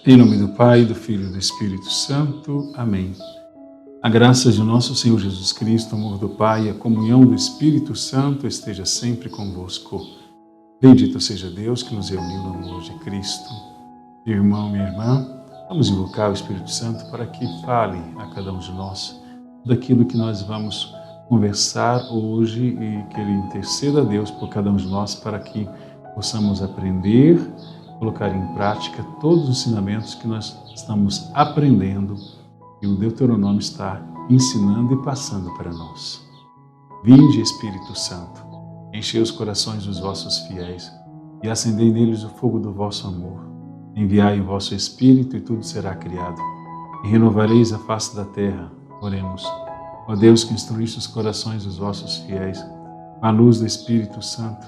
Em nome do Pai, do Filho e do Espírito Santo. Amém. A graça de nosso Senhor Jesus Cristo, o amor do Pai e a comunhão do Espírito Santo esteja sempre convosco. Bendito seja Deus que nos reuniu no amor de Cristo. Meu irmão, minha irmã, vamos invocar o Espírito Santo para que fale a cada um de nós daquilo que nós vamos conversar hoje e que Ele interceda a Deus por cada um de nós para que possamos aprender, colocar em prática todos os ensinamentos que nós estamos aprendendo e o Deuteronômio está ensinando e passando para nós. Vinde, Espírito Santo, enchei os corações dos vossos fiéis e acendei neles o fogo do vosso amor. Enviai o vosso Espírito e tudo será criado, e renovareis a face da terra. Oremos. Ó Deus, que instruíste os corações dos vossos fiéis, com a luz do Espírito Santo,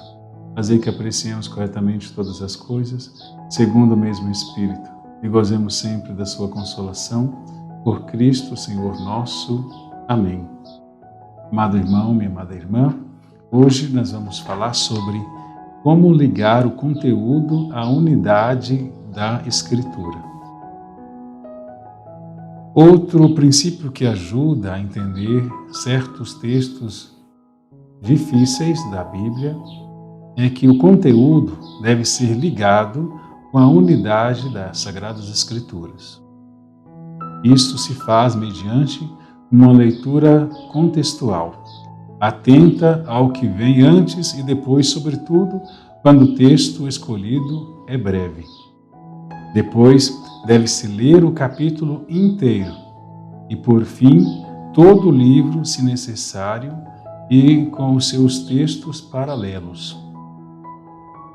fazei que apreciemos corretamente todas as coisas, segundo o mesmo Espírito, e gozemos sempre da sua consolação, por Cristo, Senhor nosso. Amém. Amado irmão, minha amada irmã, hoje nós vamos falar sobre como ligar o conteúdo à unidade da Escritura. Outro princípio que ajuda a entender certos textos difíceis da Bíblia é que o conteúdo deve ser ligado com a unidade das Sagradas Escrituras. Isso se faz mediante uma leitura contextual, atenta ao que vem antes e depois, sobretudo, quando o texto escolhido é breve. Depois, deve-se ler o capítulo inteiro e, por fim, todo o livro, se necessário, e com os seus textos paralelos.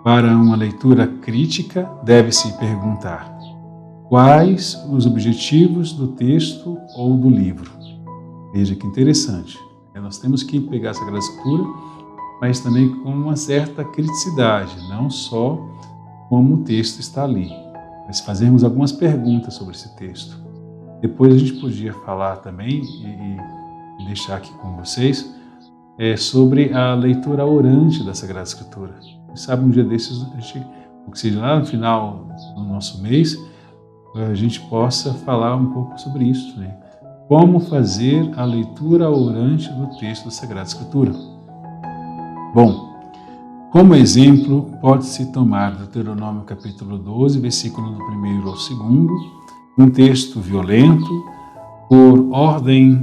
Para uma leitura crítica, deve-se perguntar: quais os objetivos do texto ou do livro? Veja que interessante. Nós temos que pegar a Sagrada Escritura, mas também com uma certa criticidade, não só como o texto está ali, mas fazermos algumas perguntas sobre esse texto. Depois a gente podia falar também, e deixar aqui com vocês, sobre a leitura orante da Sagrada Escritura. Quem sabe um dia desses, ou que seja lá no final do nosso mês, a gente possa falar um pouco sobre isso, né? Como fazer a leitura orante do texto da Sagrada Escritura. Bom, como exemplo, pode-se tomar Deuteronômio capítulo 12, versículo do 1º ao 2º, um texto violento, por ordenar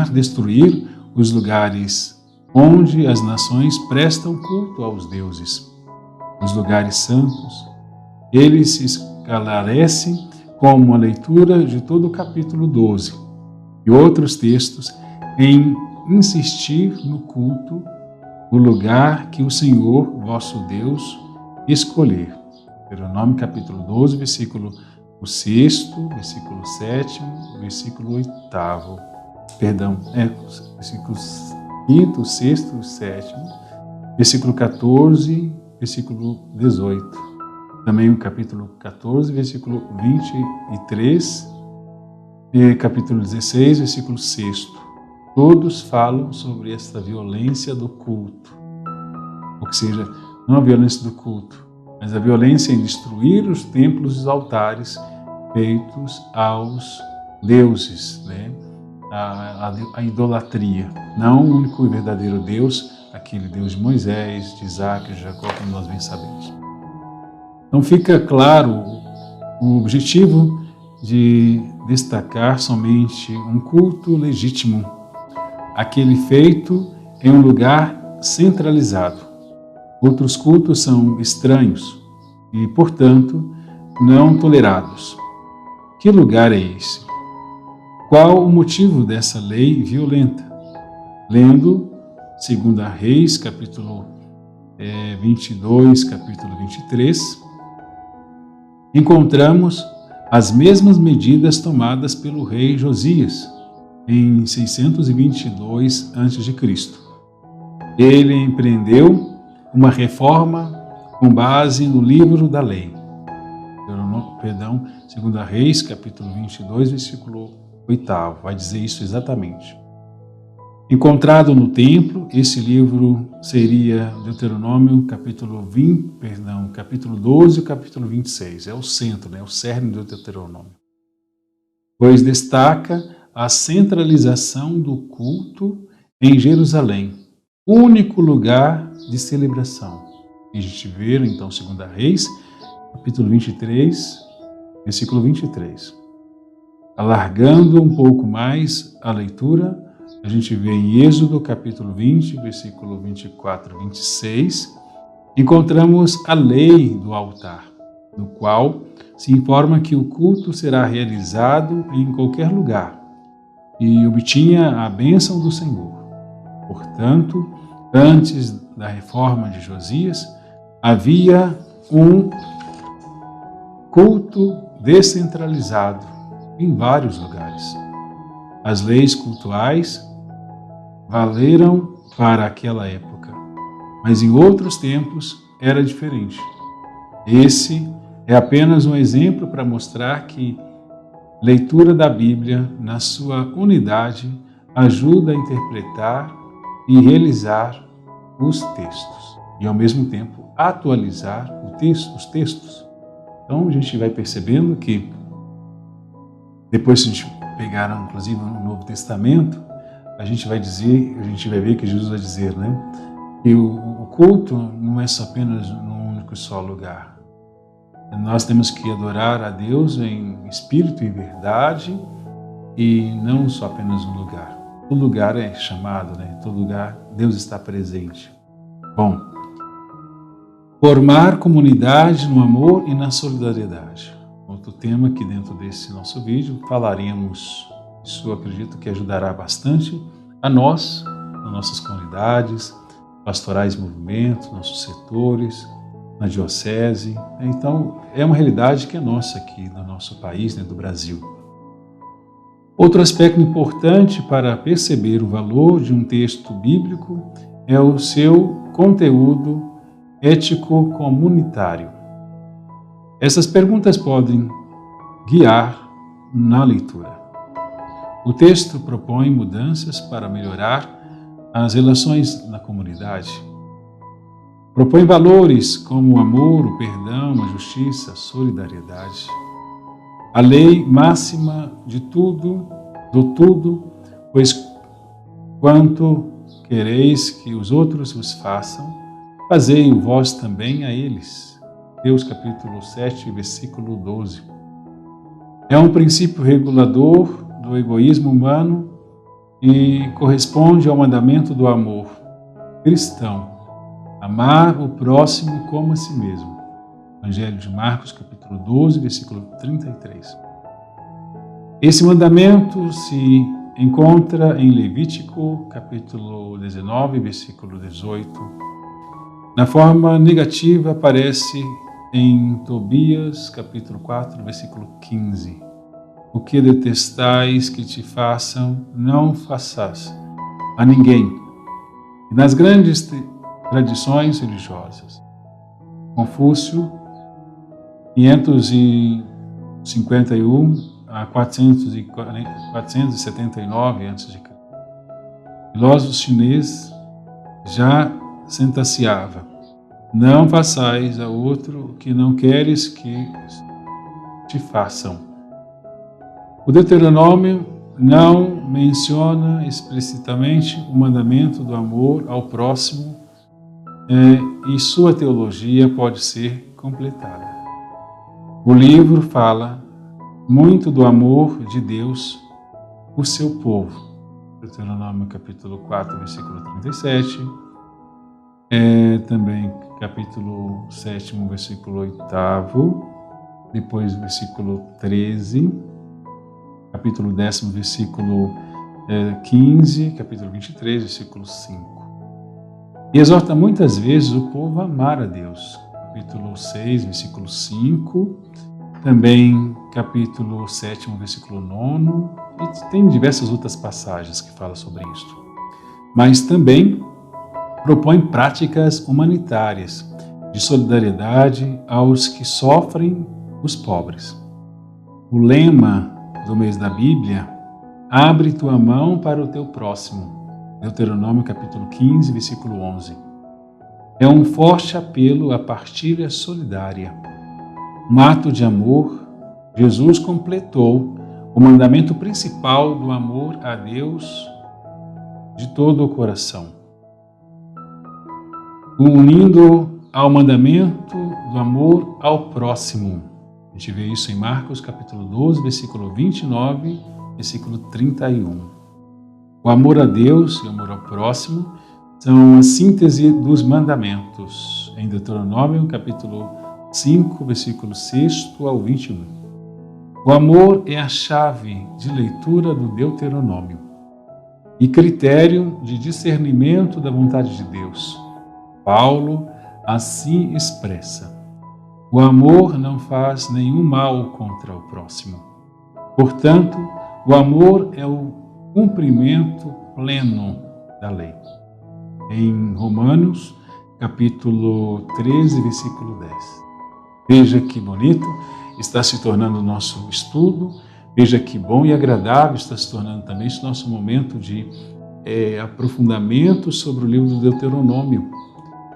destruir os lugares onde as nações prestam culto aos deuses, os lugares santos. Ele se esclarece como a leitura de todo o capítulo 12 e outros textos em insistir no culto, no lugar que o Senhor, vosso Deus, escolher. Deuteronômio capítulo 12, versículo 6, versículo 7, versículo 8, versículos 5, 6 e 7, versículo 14, versículo 18. Também o capítulo 14, versículo 23 e capítulo 16, versículo 6. Todos falam sobre esta violência do culto. Ou seja, não a violência do culto, mas a violência em destruir os templos e os altares feitos aos deuses, né? A idolatria. Não o único e verdadeiro Deus, aquele Deus de Moisés, de Isaac, de Jacó, como nós bem sabemos. Então fica claro o objetivo de destacar somente um culto legítimo, aquele feito em um lugar centralizado. Outros cultos são estranhos e, portanto, não tolerados. Que lugar é esse? Qual o motivo dessa lei violenta? Lendo 2 Reis, capítulo 22, capítulo 23, encontramos as mesmas medidas tomadas pelo rei Josias em 622 a.C. Ele empreendeu uma reforma com base no livro da lei. 2 Reis, capítulo 22, versículo 8, vai dizer isso exatamente. Encontrado no templo, esse livro seria Deuteronômio capítulo 12 e capítulo 26. É o centro, o cerne do Deuteronômio. Pois destaca a centralização do culto em Jerusalém, único lugar de celebração. E a gente vê, então, 2 Reis, capítulo 23, versículo 23. Alargando um pouco mais a leitura, a gente vê em Êxodo, capítulo 20, versículo 24 e 26, encontramos a lei do altar, no qual se informa que o culto será realizado em qualquer lugar e obtinha a bênção do Senhor. Portanto, antes da reforma de Josias, havia um culto descentralizado em vários lugares. As leis cultuais valeram para aquela época, mas em outros tempos era diferente. Esse é apenas um exemplo para mostrar que leitura da Bíblia, na sua unidade, ajuda a interpretar e realizar os textos e, ao mesmo tempo, atualizar os textos. Então, a gente vai percebendo que, depois se a gente pegar, inclusive, no Novo Testamento, a gente vai ver que Jesus vai dizer, que o culto não é só apenas num único e só lugar. Nós temos que adorar a Deus em espírito e verdade e não só apenas um lugar. Todo lugar é chamado, todo lugar Deus está presente. Bom, formar comunidade no amor e na solidariedade. Outro tema que dentro desse nosso vídeo falaremos. Isso eu acredito que ajudará bastante a nós, nas nossas comunidades, pastorais movimentos, nossos setores, na diocese. Então, é uma realidade que é nossa aqui no nosso país, do Brasil. Outro aspecto importante para perceber o valor de um texto bíblico é o seu conteúdo ético-comunitário. Essas perguntas podem guiar na leitura. O texto propõe mudanças para melhorar as relações na comunidade. Propõe valores como o amor, o perdão, a justiça, a solidariedade. A lei máxima de tudo, do tudo, pois quanto quereis que os outros vos façam, fazei-o vós também a eles. Mateus capítulo 7, versículo 12. É um princípio regulador do egoísmo humano e corresponde ao mandamento do amor cristão. Amar o próximo como a si mesmo. Evangelho de Marcos, capítulo 12, versículo 33. Esse mandamento se encontra em Levítico, capítulo 19, versículo 18. Na forma negativa aparece em Tobias, capítulo 4, versículo 15. O que detestais que te façam, não faças a ninguém. E nas grandes tradições religiosas. Confúcio, 551 a 479 a.C. Filósofo chinês já sentenciava: não façais a outro o que não queres que te façam. O Deuteronômio não menciona explicitamente o mandamento do amor ao próximo, e sua teologia pode ser completada. O livro fala muito do amor de Deus por seu povo. Deuteronômio capítulo 4, versículo 37, também capítulo 7, versículo 8, depois versículo 13, capítulo 10, versículo 15, capítulo 23, versículo 5. E exorta muitas vezes o povo a amar a Deus. Capítulo 6, versículo 5, também capítulo 7, versículo 9, e tem diversas outras passagens que falam sobre isso. Mas também propõe práticas humanitárias de solidariedade aos que sofrem, os pobres. O lema do mês da Bíblia: abre tua mão para o teu próximo. Deuteronômio capítulo 15, versículo 11. É um forte apelo à partilha solidária. Um ato de amor, Jesus completou o mandamento principal do amor a Deus de todo o coração, unindo ao mandamento do amor ao próximo. A gente vê isso em Marcos capítulo 12, versículo 29, versículo 31. O amor a Deus e o amor ao próximo são a síntese dos mandamentos, em Deuteronômio capítulo 5, versículo 6 ao 21. O amor é a chave de leitura do Deuteronômio e critério de discernimento da vontade de Deus. Paulo assim expressa: o amor não faz nenhum mal contra o próximo. Portanto, o amor é o cumprimento pleno da lei. Em Romanos, capítulo 13, versículo 10. Veja que bonito está se tornando o nosso estudo, veja que bom e agradável está se tornando também esse nosso momento de aprofundamento sobre o livro do Deuteronômio,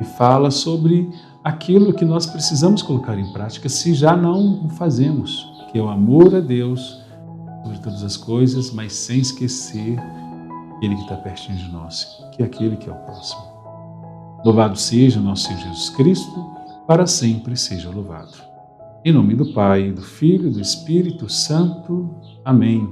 e fala sobre aquilo que nós precisamos colocar em prática se já não o fazemos, que é o amor a Deus sobre todas as coisas, mas sem esquecer aquele que está pertinho de nós, que é aquele que é o próximo. Louvado seja o nosso Senhor Jesus Cristo, para sempre seja louvado. Em nome do Pai, do Filho e do Espírito Santo. Amém.